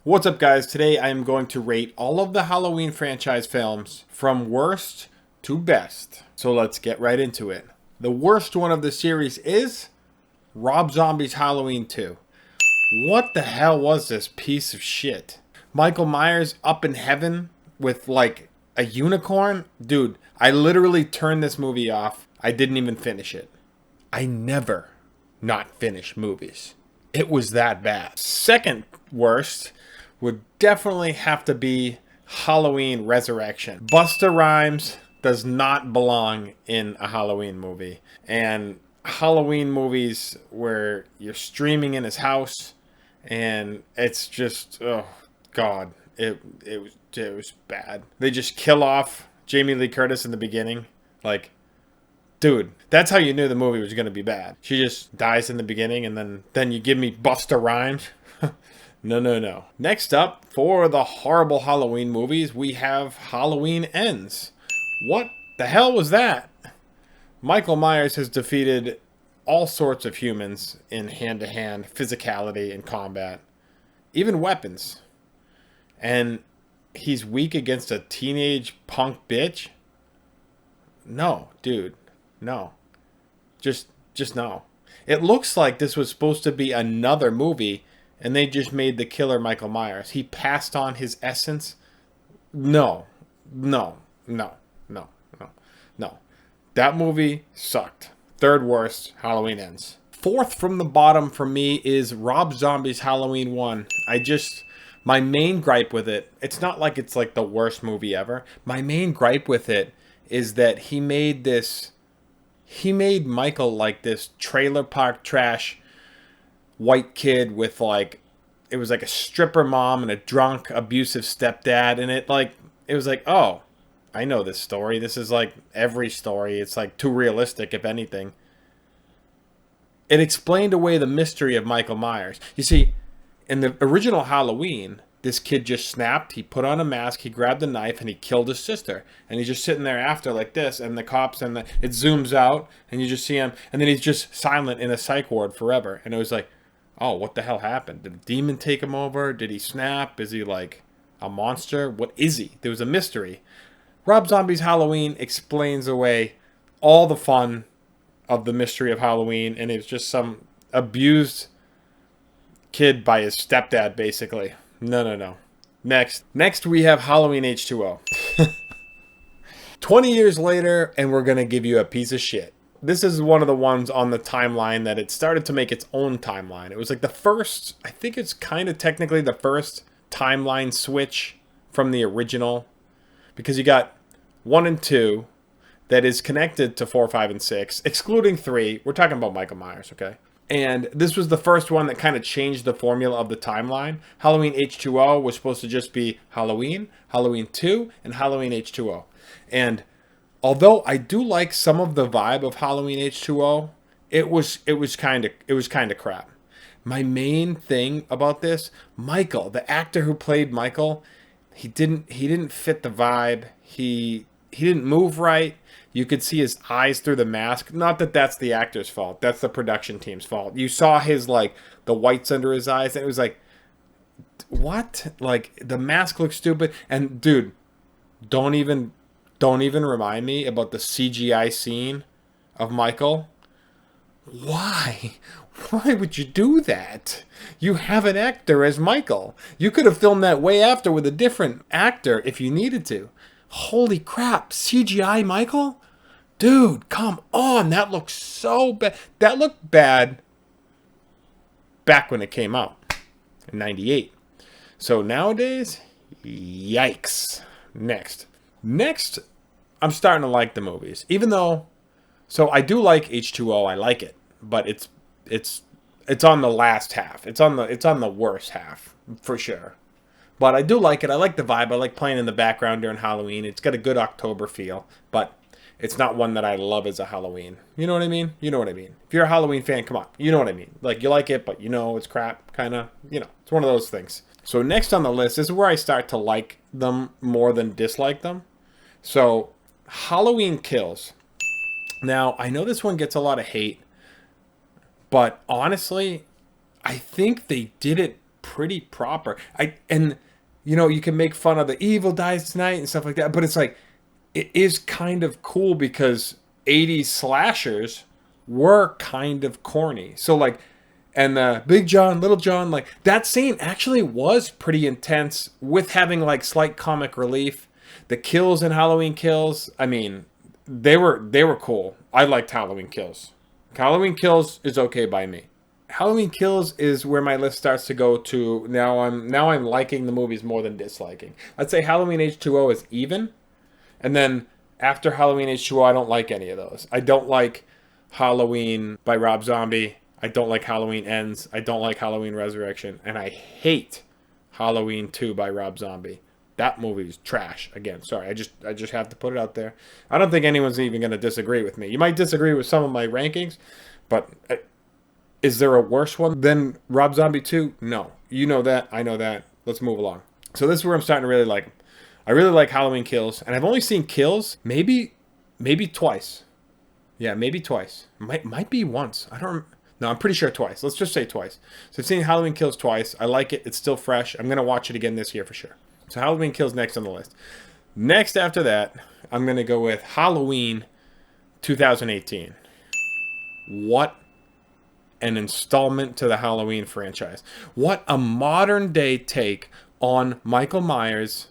What's up, guys? Today I am going to rate all of the Halloween franchise films from worst to best. So let's get right into it. The worst one of the series is Rob Zombie's Halloween 2. What the hell was this piece of shit? Michael Myers up in heaven with like a unicorn? Dude, I literally turned this movie off. I didn't even finish it. I never not finish movies. It was that bad. Second worst would definitely have to be Halloween Resurrection. Busta Rhymes does not belong in a Halloween movie. And Halloween movies where you're streaming in his house and it's just, oh god, it was bad. They just kill off Jamie Lee Curtis in the beginning. Like, dude, that's how you knew the movie was going to be bad. She just dies in the beginning and then you give me Busta Rhymes. No. Next up, for the horrible Halloween movies, we have Halloween Ends. What the hell was that? Michael Myers has defeated all sorts of humans in hand-to-hand physicality and combat. Even weapons. And he's weak against a teenage punk bitch? No, dude. No. Just no. It looks like this was supposed to be another movie and they just made the killer Michael Myers. He passed on his essence. No. That movie sucked. Third worst, Halloween Ends. Fourth from the bottom for me is Rob Zombie's Halloween 1. My main gripe with it, it's not like it's like the worst movie ever. My main gripe with it is that he made Michael like this trailer park trash white kid with like, it was like a stripper mom and a drunk abusive stepdad, and it was like, oh, I know this story. This is like every story. It's like too realistic, if anything. It explained away the mystery of Michael Myers. You see, in the original Halloween, this kid just snapped, he put on a mask, he grabbed a knife, and he killed his sister. And he's just sitting there after like this, and the cops, it zooms out, and you just see him, and then he's just silent in a psych ward forever. And it was like, oh, what the hell happened? Did a demon take him over? Did he snap? Is he like a monster? What is he? There was a mystery. Rob Zombie's Halloween explains away all the fun of the mystery of Halloween, and it's just some abused kid by his stepdad, basically. No. Next we have Halloween H2O. 20 years later, and we're going to give you a piece of shit. This is one of the ones on the timeline that it started to make its own timeline. It was like the first, I think it's kind of technically the first timeline switch from the original. Because you got 1 and 2 that is connected to 4, 5, and 6, excluding 3. We're talking about Michael Myers, okay? And this was the first one that kind of changed the formula of the timeline. Halloween H2O was supposed to just be Halloween, Halloween 2, and Halloween H2O. And although I do like some of the vibe of Halloween H2O, it was kind of crap. My main thing about this, Michael, the actor who played Michael, he didn't fit the vibe. He didn't move right. You could see his eyes through the mask. Not that that's the actor's fault. That's the production team's fault. You saw his like the whites under his eyes, and it was like, what? Like the mask looks stupid. And dude, don't even remind me about the CGI scene of Michael. Why? Why would you do that? You have an actor as Michael. You could have filmed that way after with a different actor if you needed to. Holy crap, CGI Michael? Dude, come on. That looks so bad. That looked bad back when it came out in 98. So nowadays, yikes. Next, I'm starting to like the movies. Even though, so I do like H2O. I like it, but it's on the last half. It's on the worst half for sure. But I do like it. I like the vibe. I like playing in the background during Halloween. It's got a good October feel, but it's not one that I love as a Halloween. You know what I mean? You know what I mean. If you're a Halloween fan, come on. You know what I mean. Like, you like it, but you know it's crap, kind of. You know, it's one of those things. So next on the list, this is where I start to like them more than dislike them. So Halloween Kills. Now, I know this one gets a lot of hate, but honestly, I think they did it pretty proper. And you know, you can make fun of the evil dies tonight and stuff like that, but it's like, it is kind of cool because 80s slashers were kind of corny. So like, and Big John, Little John, like that scene actually was pretty intense with having like slight comic relief. The kills in Halloween Kills, I mean, they were cool. I liked Halloween Kills. Halloween Kills is okay by me. Halloween Kills is where my list starts to go to. Now I'm liking the movies more than disliking. I'd say Halloween H2O is even. And then after Halloween H2O, I don't like any of those. I don't like Halloween by Rob Zombie. I don't like Halloween Ends. I don't like Halloween Resurrection. And I hate Halloween 2 by Rob Zombie. That movie is trash. Again, sorry. I just have to put it out there. I don't think anyone's even going to disagree with me. You might disagree with some of my rankings, but is there a worse one than Rob Zombie 2? No. You know that. I know that. Let's move along. So this is where I'm starting to really like him. I really like Halloween Kills, and I've only seen Kills maybe twice. Yeah, maybe twice. Might be once. I don't. No, I'm pretty sure twice. Let's just say twice. So I've seen Halloween Kills twice. I like it. It's still fresh. I'm gonna watch it again this year for sure. So Halloween Kills next on the list. Next after that, I'm gonna go with Halloween 2018. What an installment to the Halloween franchise. What a modern day take on Michael Myers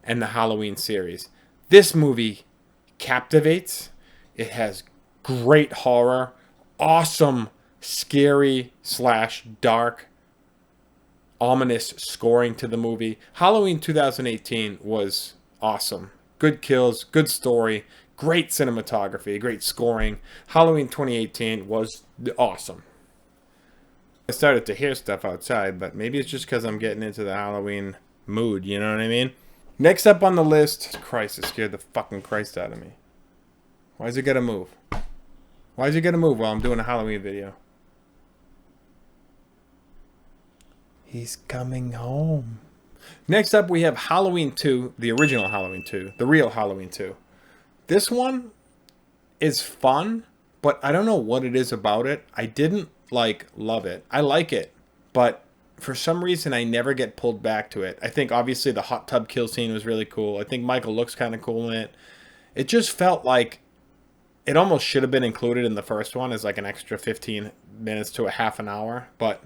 and the Halloween series. This movie captivates. It has great horror, awesome, scary / dark, ominous scoring to the movie. Halloween 2018 was awesome. Good kills, good story, great cinematography, great scoring. Halloween 2018 was awesome. I started to hear stuff outside, but maybe it's just because I'm getting into the Halloween mood, you know what I mean? Next up on the list, Christ, it scared the fucking Christ out of me. Why is it gonna move? Why is it gonna move while I'm doing a Halloween video? He's coming home. Next up, we have Halloween 2, the original Halloween 2, the real Halloween 2. This one is fun, but I don't know what it is about it. I didn't, love it. I like it, but for some reason, I never get pulled back to it. I think, obviously, the hot tub kill scene was really cool. I think Michael looks kind of cool in it. It just felt like it almost should have been included in the first one as, an extra 15 minutes to a half an hour. But,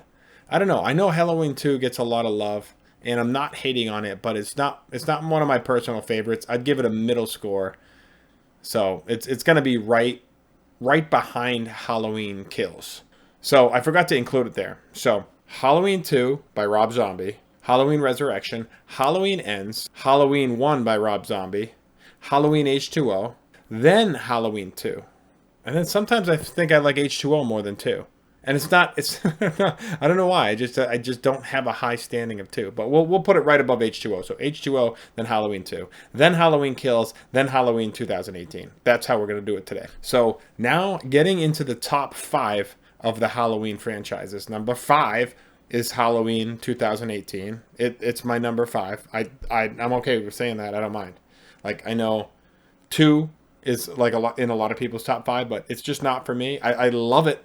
I don't know. I know Halloween 2 gets a lot of love, and I'm not hating on it, but it's not one of my personal favorites. I'd give it a middle score. So, it's going to be right behind Halloween Kills. So, I forgot to include it there. So, Halloween 2 by Rob Zombie, Halloween Resurrection, Halloween Ends, Halloween 1 by Rob Zombie, Halloween H2O, then Halloween 2. And then sometimes I think I like H2O more than 2. And it's I don't know why. I just don't have a high standing of 2. But we'll put it right above H2O. So H2O, then Halloween 2, then Halloween Kills, then Halloween 2018. That's how we're going to do it today. So now getting into the top 5 of the Halloween franchises. Number 5 is Halloween 2018. It's my number 5. I'm okay with saying that. I don't mind. I know 2 is a lot in a lot of people's top 5, but it's just not for me. I love it,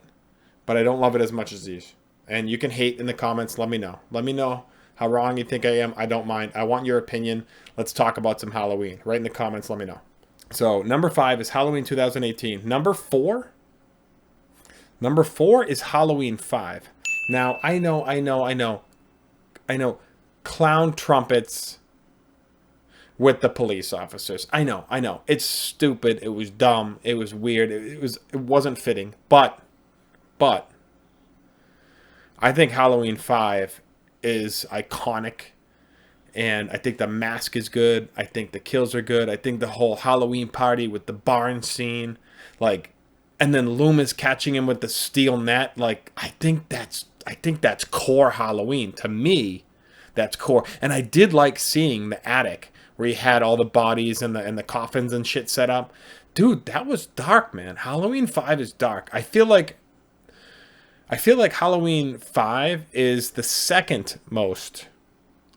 but I don't love it as much as these. And you can hate in the comments. Let me know. Let me know how wrong you think I am. I don't mind. I want your opinion. Let's talk about some Halloween. Right in the comments, let me know. So number 5 is Halloween 2018. Number 4 is Halloween 5. Now, I know clown trumpets with the police officers. I know. It's stupid. It was dumb. It was weird. It wasn't fitting. But I think Halloween 5 is iconic. And I think the mask is good. I think the kills are good. I think the whole Halloween party with the barn scene, and then Loomis catching him with the steel net. I think that's core Halloween. To me, that's core. And I did like seeing the attic where he had all the bodies and the coffins and shit set up. Dude, that was dark, man. Halloween 5 is dark. I feel like Halloween 5 is the second most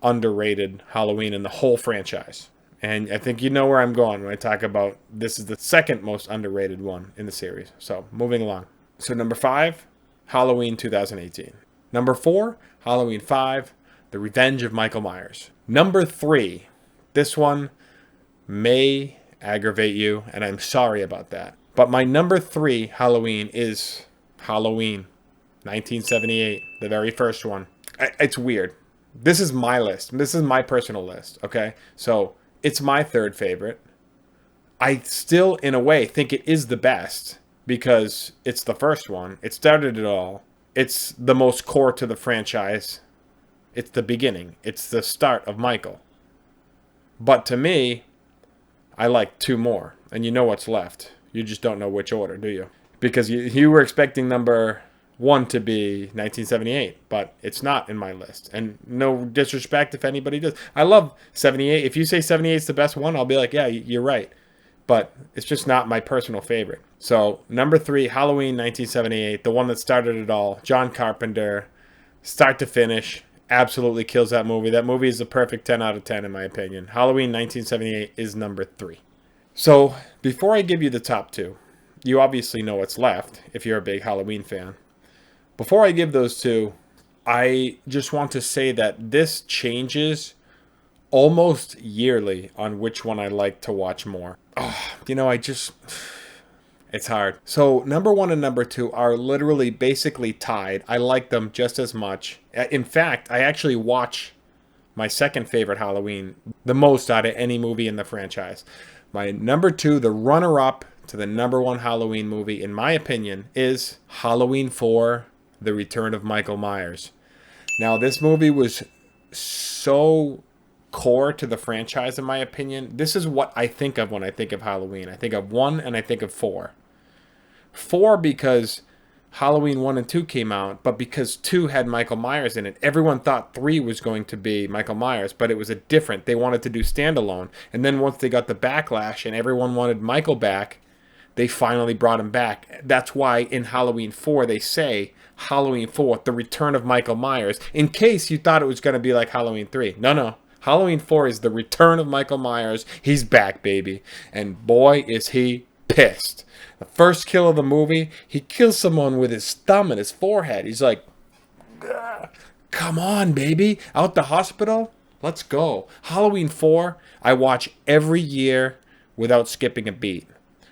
underrated Halloween in the whole franchise. And I think you know where I'm going when I talk about this is the second most underrated one in the series. So, moving along. So, number 5, Halloween 2018. Number 4, Halloween 5, The Revenge of Michael Myers. Number 3. This one may aggravate you, and I'm sorry about that. But my number 3 Halloween is Halloween 1978, the very first one. It's weird. This is my list. This is my personal list, okay? So it's my third favorite. I still, in a way, think it is the best because it's the first one. It started it all. It's the most core to the franchise. It's the beginning. It's the start of Michael. But to me, I like 2 more. And you know what's left. You just don't know which order, do you? Because you were expecting number 1 to be 1978, but it's not in my list. And no disrespect if anybody does. I love 78. If you say 78 is the best one, I'll be like, yeah, you're right. But it's just not my personal favorite. So number 3, Halloween 1978, the one that started it all. John Carpenter, start to finish, absolutely kills that movie. That movie is the perfect 10 out of 10 in my opinion. Halloween 1978 is number 3. So before I give you the top 2, you obviously know what's left if you're a big Halloween fan. Before I give those 2, I just want to say that this changes almost yearly on which one I like to watch more. It's hard. So number 1 and number 2 are literally basically tied. I like them just as much. In fact, I actually watch my second favorite Halloween the most out of any movie in the franchise. My number 2, the runner-up to the number 1 Halloween movie, in my opinion, is Halloween 4, The Return of Michael Myers. Now, this movie was so core to the franchise, in my opinion. This is what I think of when I think of Halloween. I think of 1 and I think of 4. 4 because Halloween 1 and 2 came out, but because 2 had Michael Myers in it. Everyone thought 3 was going to be Michael Myers, but it was a different. They wanted to do standalone. And then once they got the backlash and everyone wanted Michael back, they finally brought him back. That's why in Halloween 4 they say Halloween 4, The Return of Michael Myers, in case you thought it was going to be like Halloween 3. No. Halloween 4 is The Return of Michael Myers. He's back, baby. And boy, is he pissed. The first kill of the movie, he kills someone with his thumb in his forehead. He's like, come on, baby. Out the hospital? Let's go. Halloween 4, I watch every year without skipping a beat.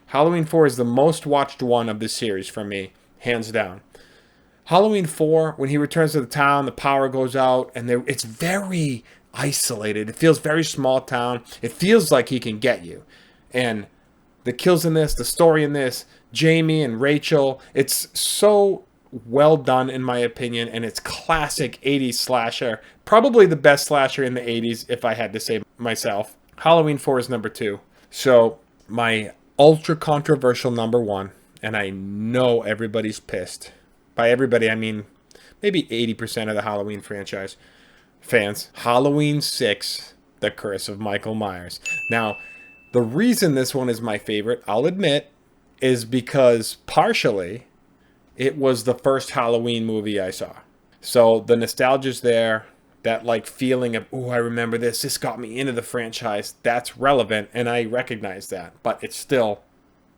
Halloween 4 is the most watched one of this series for me, hands down. Halloween 4, when he returns to the town, the power goes out, and it's very isolated. It feels very small town. It feels like he can get you. And the kills in this, the story in this, Jamie and Rachel, it's so well done in my opinion, and it's classic 80s slasher. Probably the best slasher in the 80s if I had to say myself. Halloween 4 is number 2. So my ultra controversial number 1, and I know everybody's pissed. By everybody, I mean maybe 80% of the Halloween franchise fans. Halloween 6, The Curse of Michael Myers. Now, the reason this one is my favorite, I'll admit, is because partially it was the first Halloween movie I saw. So the nostalgia's there. That like feeling of, oh, I remember this. This got me into the franchise. That's relevant, and I recognize that. But it's still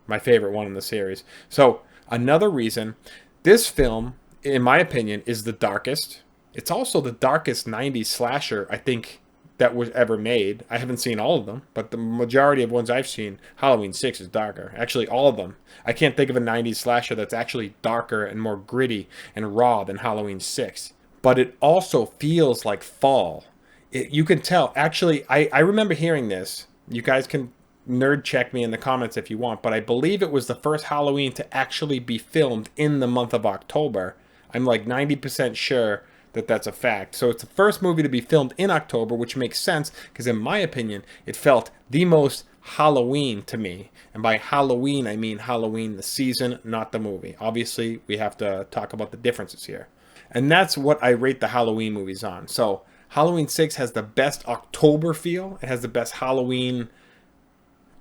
my favorite one in the series. So another reason, this film, in my opinion, is the darkest. It's also the darkest 90s slasher, I think, that was ever made. I haven't seen all of them, but the majority of ones I've seen, Halloween 6 is darker. Actually, all of them. I can't think of a 90s slasher that's actually darker and more gritty and raw than Halloween 6. But it also feels like fall. You can tell. Actually, I remember hearing this. You guys can nerd check me in the comments if you want, but I believe it was the first Halloween to actually be filmed in the month of October. I'm like 90% sure that that's a fact. So it's the first movie to be filmed in October, which makes sense because in my opinion, it felt the most Halloween to me. And by Halloween, I mean Halloween the season, not the movie. Obviously, we have to talk about the differences here. And that's what I rate the Halloween movies on. So Halloween 6 has the best October feel. It has the best Halloween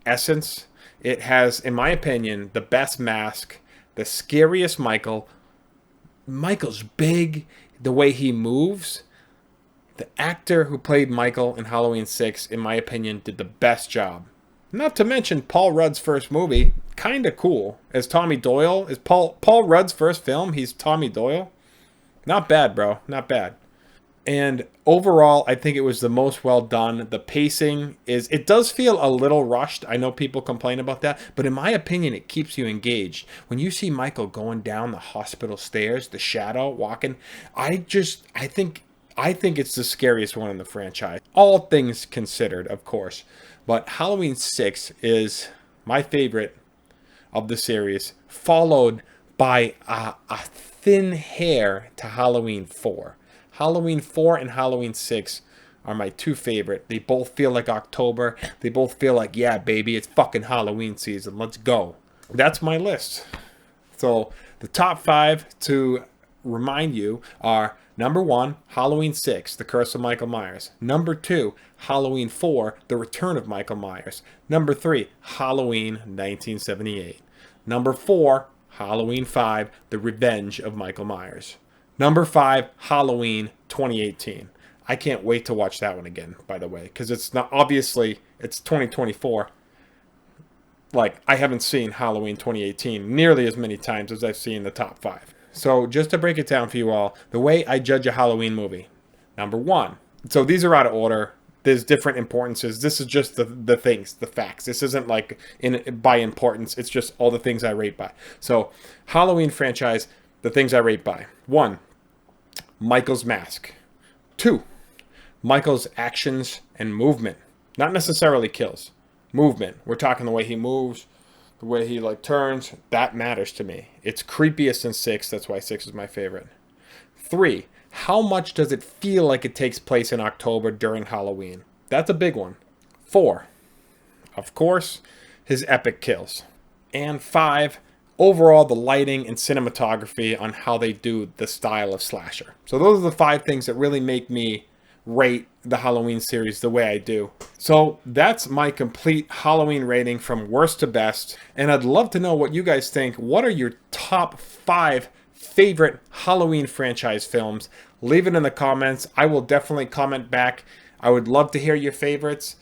essence. It has, in my opinion, the best mask, the scariest Michael. Michael's big. The way he moves, the actor who played Michael in Halloween 6, in my opinion, did the best job. Not to mention Paul Rudd's first movie, kind of cool, as Tommy Doyle. Is Paul Rudd's first film, he's Tommy Doyle. Not bad, bro, not bad. And overall, I think it was the most well done. The pacing is, it does feel a little rushed. I know people complain about that, but in my opinion, it keeps you engaged. When you see Michael going down the hospital stairs, the shadow walking, I think it's the scariest one in the franchise. All things considered, of course. But Halloween 6 is my favorite of the series, followed by a thin hair to Halloween 4. Halloween 4 and Halloween 6 are my two favorite. They both feel like October. They both feel like, yeah, baby, it's fucking Halloween season. Let's go. That's my list. So the top 5, to remind you, are number 1, Halloween 6, The Curse of Michael Myers. Number 2, Halloween 4, The Return of Michael Myers. Number 3, Halloween 1978. Number 4, Halloween 5, The Revenge of Michael Myers. Number 5, Halloween 2018. I can't wait to watch that one again, by the way, because it's not, obviously, it's 2024. Like, I haven't seen Halloween 2018 nearly as many times as I've seen the top 5. So, just to break it down for you all, the way I judge a Halloween movie. Number 1. So, these are out of order. There's different importances. This is just the things, the facts. This isn't like by importance. It's just all the things I rate by. So, Halloween franchise, the things I rate by. 1, Michael's mask. 2, Michael's actions and movement. Not necessarily kills. Movement. We're talking the way he moves, the way he like turns. That matters to me. It's creepiest in 6. That's why 6 is my favorite. 3, how much does it feel like it takes place in October during Halloween? That's a big one. 4, of course, his epic kills. And 5, overall, the lighting and cinematography on how they do the style of slasher. So those are the 5 things that really make me rate the Halloween series the way I do. So that's my complete Halloween rating from worst to best. And I'd love to know what you guys think. What are your top 5 favorite Halloween franchise films? Leave it in the comments. I will definitely comment back. I would love to hear your favorites.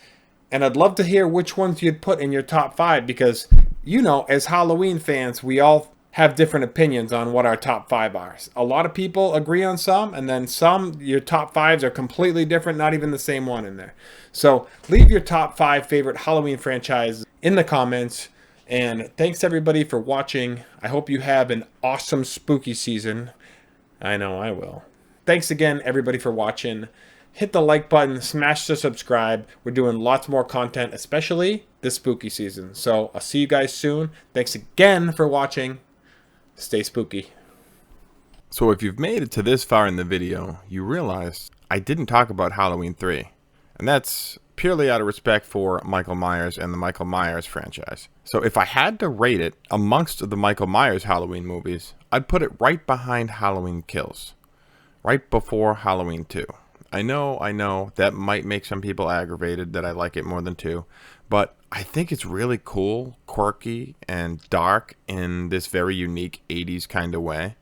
And I'd love to hear which ones you'd put in your top 5, because, you know, as Halloween fans, we all have different opinions on what our top 5 are. A lot of people agree on some, and then some, your top 5s are completely different, not even the same one in there. So leave your top 5 favorite Halloween franchises in the comments. And thanks everybody for watching. I hope you have an awesome spooky season. I know I will. Thanks again everybody for watching. Hit the like button, smash the subscribe. We're doing lots more content, especially this spooky season. So I'll see you guys soon. Thanks again for watching. Stay spooky. So if you've made it to this far in the video, you realize I didn't talk about Halloween 3. And that's purely out of respect for Michael Myers and the Michael Myers franchise. So if I had to rate it amongst the Michael Myers Halloween movies, I'd put it right behind Halloween Kills. Right before Halloween 2. I know, that might make some people aggravated that I like it more than 2, but I think it's really cool, quirky, and dark in this very unique 80s kind of way.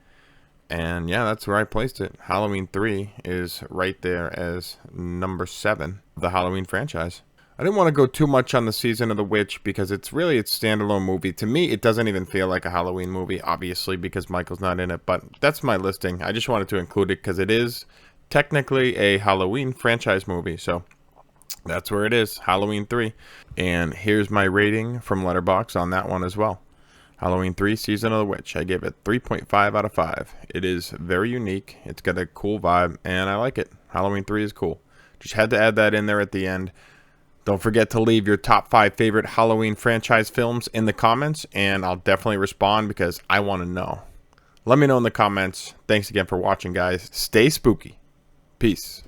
And yeah, that's where I placed it. Halloween 3 is right there as number 7 of the Halloween franchise. I didn't want to go too much on the Season of the Witch because it's really its standalone movie. To me, it doesn't even feel like a Halloween movie, obviously, because Michael's not in it, but that's my listing. I just wanted to include it because it is technically a Halloween franchise movie, so that's where it is, Halloween 3. And here's my rating from Letterboxd on that one as well. Halloween 3 Season of the Witch. I gave it 3.5 out of 5. It is very unique. It's got a cool vibe, and I like it. Halloween 3 is cool. Just had to add that in there at the end. Don't forget to leave your top 5 favorite Halloween franchise films in the comments, and I'll definitely respond because I want to know. Let me know in the comments. Thanks again for watching, guys. Stay spooky. Peace.